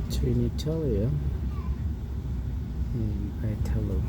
between Italia and Italo.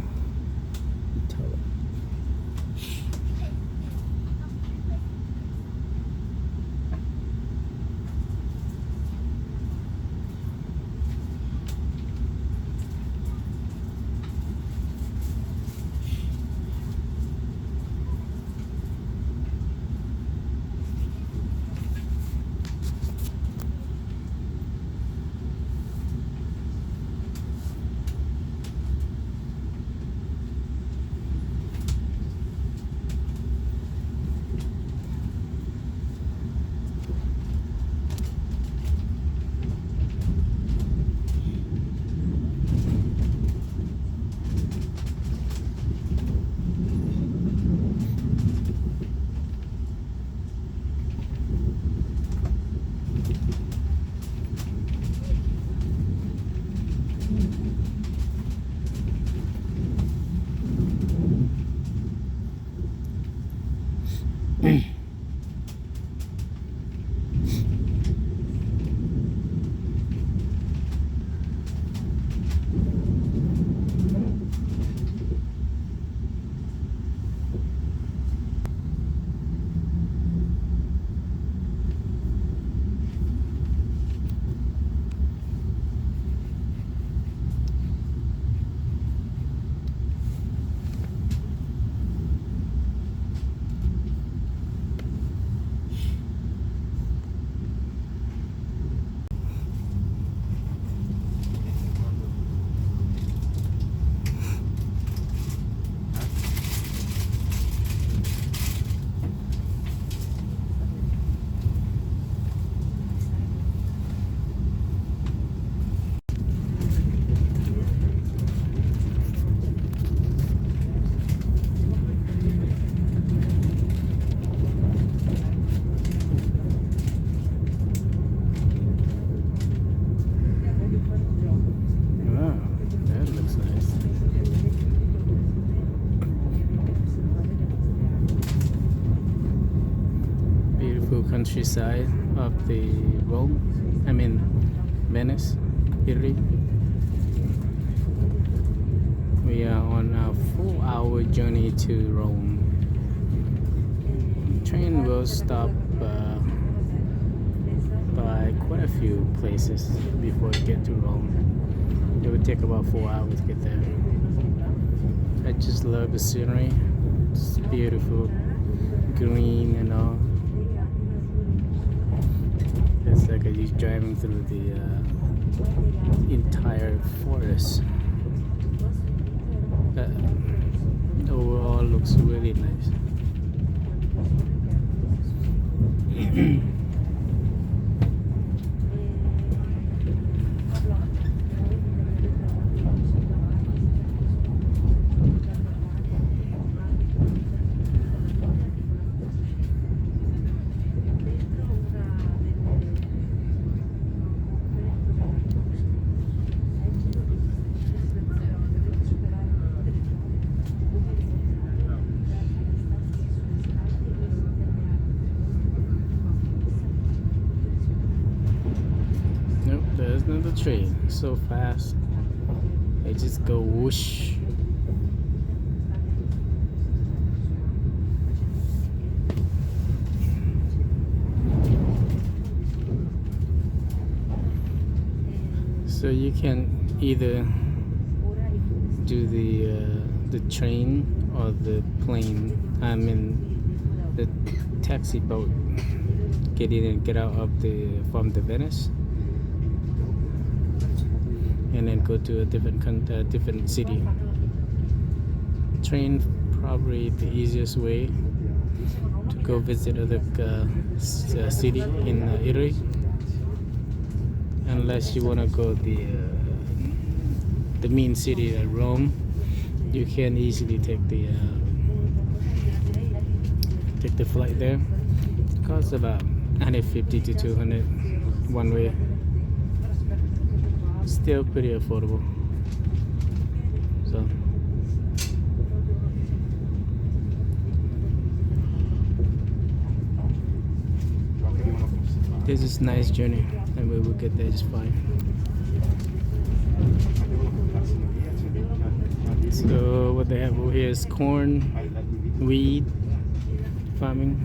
Countryside of the Venice, Italy. We are on a 4-hour journey to Rome. Train will stop by quite a few places before we get to Rome. It would take about 4 hours to get there. I just love the scenery. It's beautiful, green and all. It's like you're driving through the entire forest. Overall looks really nice. There's another train, so fast. They just go whoosh. So you can either do the train or the plane. The taxi boat. Get in and get out of from the Venice. And then go to a different city. Train probably the easiest way to go visit other city in Italy, unless you want to go the main city Rome. You can easily take the flight there. It costs about 150 to 200 one way. Still pretty affordable. So this is nice journey, and we will get there just fine. So what they have over here is corn, wheat farming.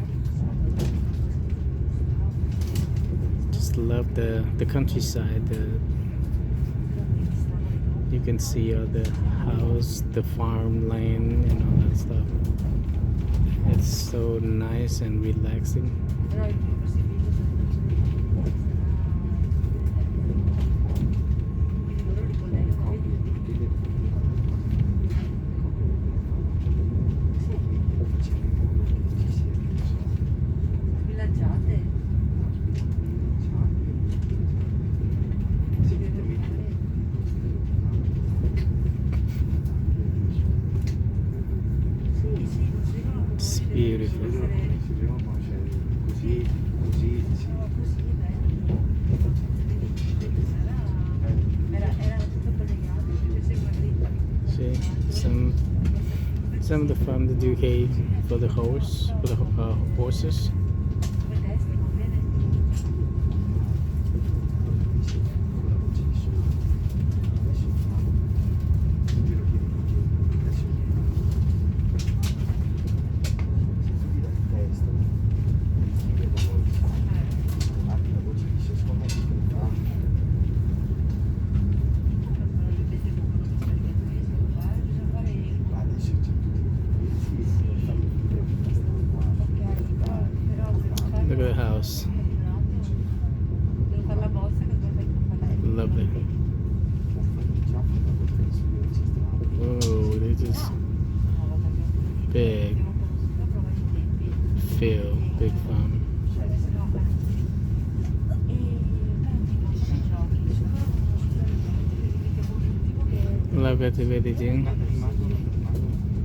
Just love the countryside. You can see all the house, the farmland, and all that stuff. It's so nice and relaxing. It's beautiful. See, some of the farm they do hay for the horses. Look at the house. Lovely. Oh, this is big field, big farm. Look at the way they do.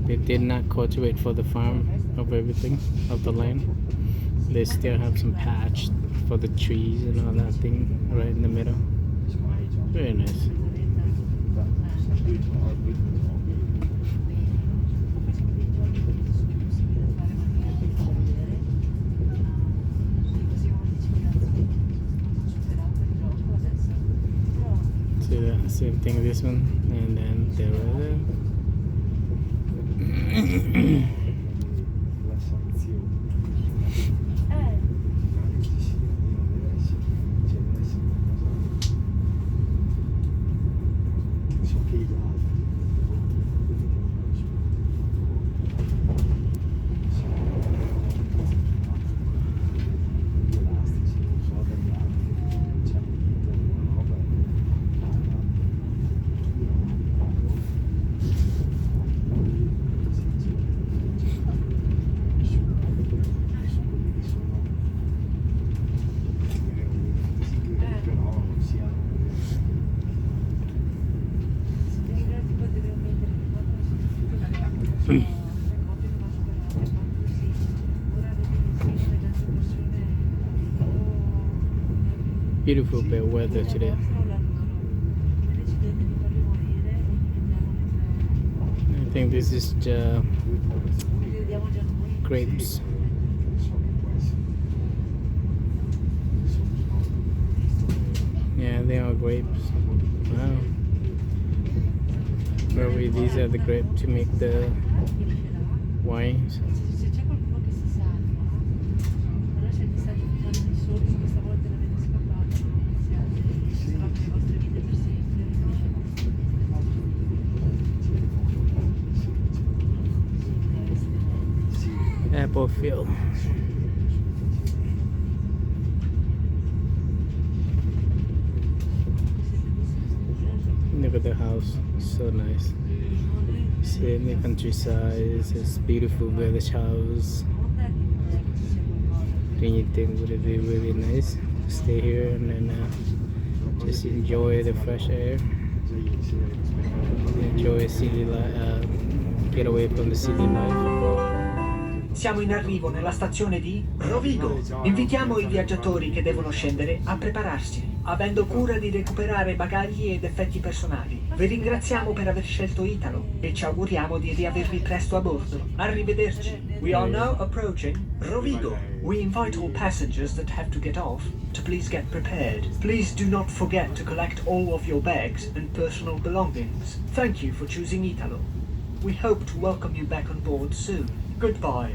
They did not cultivate for the farm of everything, of the land. They still have some patch for the trees and all that thing right in the middle. Very nice. See that same thing this one, and then there other. Beautiful bad weather today. I think this is the grapes. Yeah, they are grapes. Wow. Probably these are the grapes to make the wines. Apple field. Look at the house, so nice. See in the countryside, it's beautiful village house. Don't you think would it be really nice to stay here and then just enjoy the fresh air, enjoy city life, get away from the city life. Siamo in arrivo nella stazione di Rovigo. Invitiamo i viaggiatori che devono scendere a prepararsi. avendo cura di recuperare bagagli ed effetti personali. Vi ringraziamo per aver scelto Italo e ci auguriamo di riavervi presto a bordo. Arrivederci. We are now approaching Rovigo. We invite all passengers that have to get off to please get prepared. Please do not forget to collect all of your bags and personal belongings. Thank you for choosing Italo. We hope to welcome you back on board soon. Goodbye.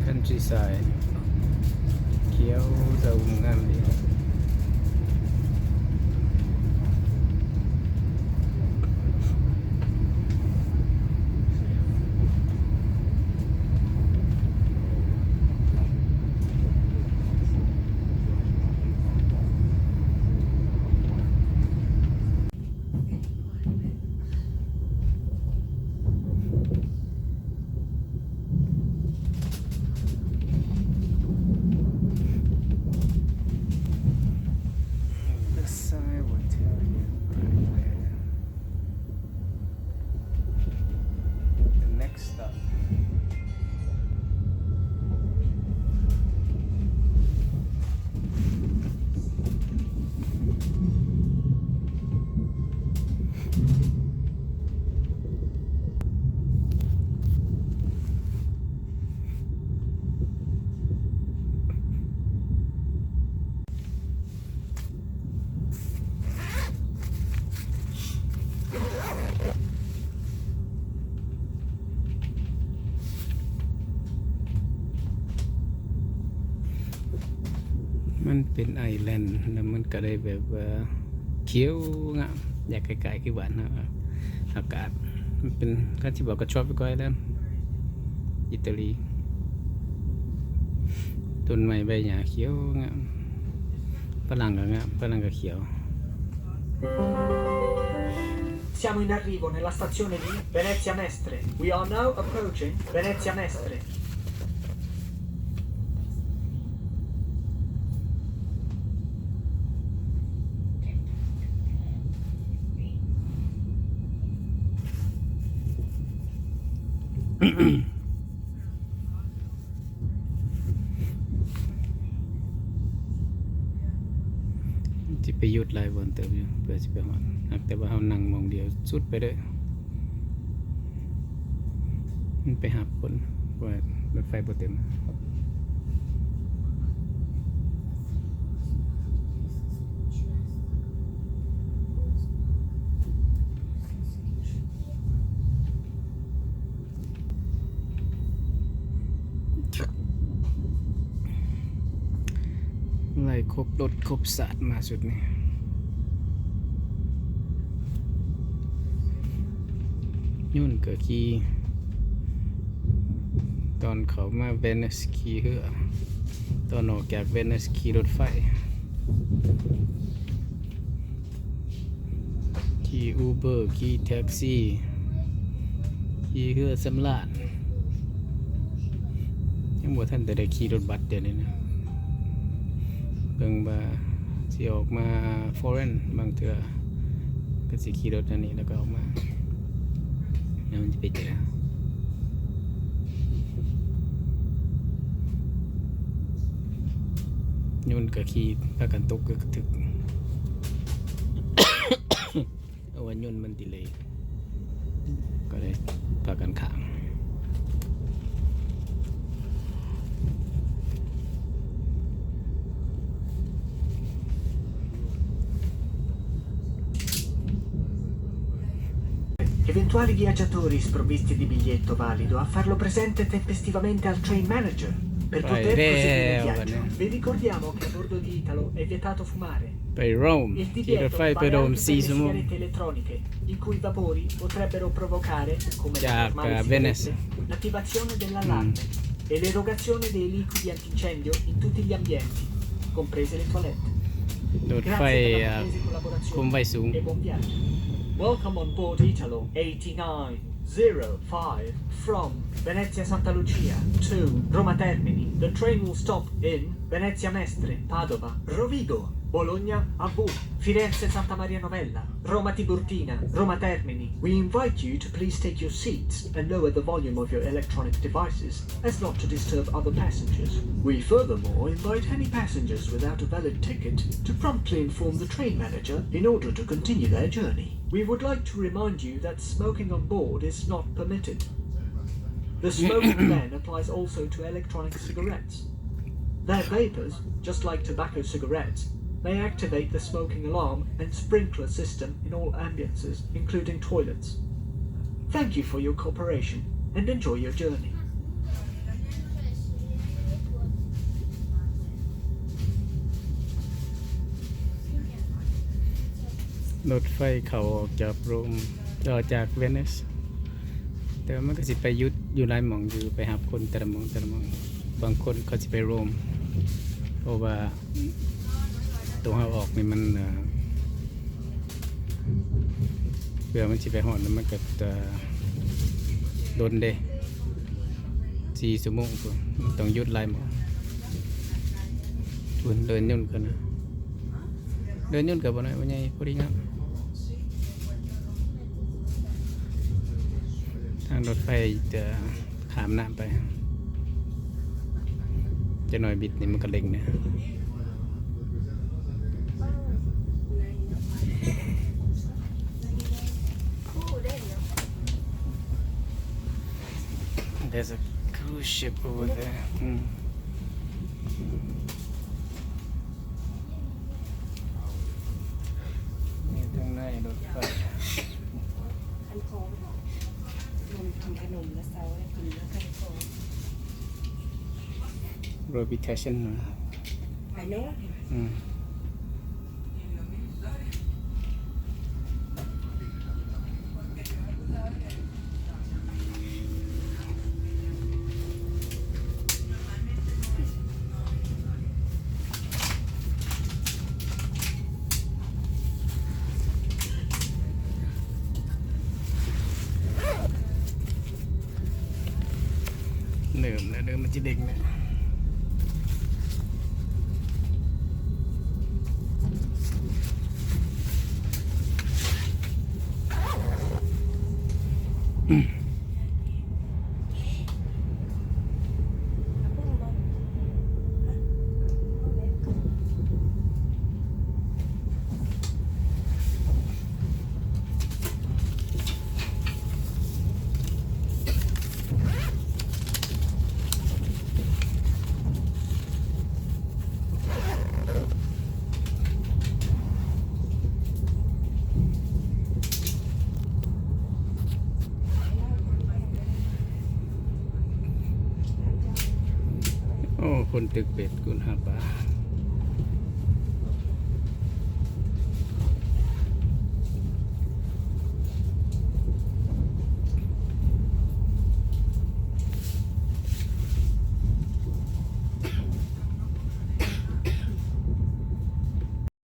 Countryside เขียวชมงามดีมันเป็นไอแลนด์แล้วมันก็ได้แบบว่าเขียวงามอยากไกลๆคือบ้านเราอากาศมันเป็นก็ที่บอกก็ชอบไปก้อยแล้วอิตาลีต้นไม้ใบหญ้าเขียวงามฝรั่งก็งามฝรั่งก็เขียว Siamo in arrivo nella stazione di Venezia Mestre. We are now approaching Venezia Mestre. จะไปหยุดหลายวันเติมอยู่เพื่อจะไปหอดแต่ว่าเขานั่งมองเดียวสุดไปเลยมันไปหับคนว่ารถไฟบ่เต็มไล่ครบรถครบศาสตร์มาสุดนี่ยุ่นก็ขี่ตอนเขามาเวนิสขี่เรือตอนออกจากเวนิสขี่รถไฟขี่อูเบอร์ขี่แท็กซี่ขี่เรือสำราญยังบ่ทันแต่ได้ขี่รถบัสเดี๋ยวนี้นะเบิ่งว่าสิออกมา foreign บางเทื่อก็สิขี่รถอันนี้แล้วก็ออกมาแล้วมันจะไปเจอยุ่นกับขี่พากันตกก็ถึก เอาว่ายุ่นมันดีเลยก็เลยพากันขางEventuali viaggiatori sprovvisti di biglietto valido a farlo presente tempestivamente al train manager per poter proseguire il viaggio. Vi ricordiamo che a bordo di Italo è vietato fumare. ไปโรม Il ขี่รถ divieto ไฟ vale ไปโรม anche per 4 le ชั่วโมง sigarette elettroniche, i cui vapori potrebbero provocare, come le Già, normali Venice. sigarette, l'attivazione dell'allarme e l'erogazione dei liquidi antincendio in tutti gli ambienti, comprese le toilette. รถไฟ Grazie per la presa คุมไฟสูง e buon viaggio. Welcome on board Italo 8905 from Venezia Santa Lucia to Roma Termini. The train will stop in Venezia Mestre, Padova, Rovigo, Bologna AV, Firenze Santa Maria Novella, Roma Tiburtina, Roma Termini. We invite you to please take your seats and lower the volume of your electronic devices as not to disturb other passengers. We furthermore invite any passengers without a valid ticket to promptly inform the train manager in order to continue their journey. We would like to remind you that smoking on board is not permitted. The smoking ban applies also to electronic cigarettes. Their vapors, just like tobacco cigarettes, may activate the smoking alarm and sprinkler system in all ambiances, including toilets. Thank you for your cooperation and enjoy your journey. รถไฟเขาออกจากโรมออกจากเวนิสแต่ว่ามันก็สิไปยุดอยู่หลายหม่องอยู่ไปหาคนแต่ละหม่องบางคนเขาสิไปโรมเพราะว่าตัวเขาออกนี่มันเพื่อมันสิไปหอดแล้วมันก็โดนเด้4 ชั่วโมงพุ่นต้องหยุดหลายหม่องพุ่นเดินยุ่นกันนะเดินยุ่นกับบ่น้อยบ่ใหญ่พอดีงามทางรถไฟจะข้ามน้ำไปจะหน่อยบิดนี่มันก็เล็งเนี่ยThere's a cruise ship over there. นี่ทางในรถไฟ คันโค้งรวมกินขนมและเซาและกินแล้วคันโค้ง Robitation นะ I know เดิมมันจะเด็กเนี่ย บนตึกเป็ดกุนหาปลา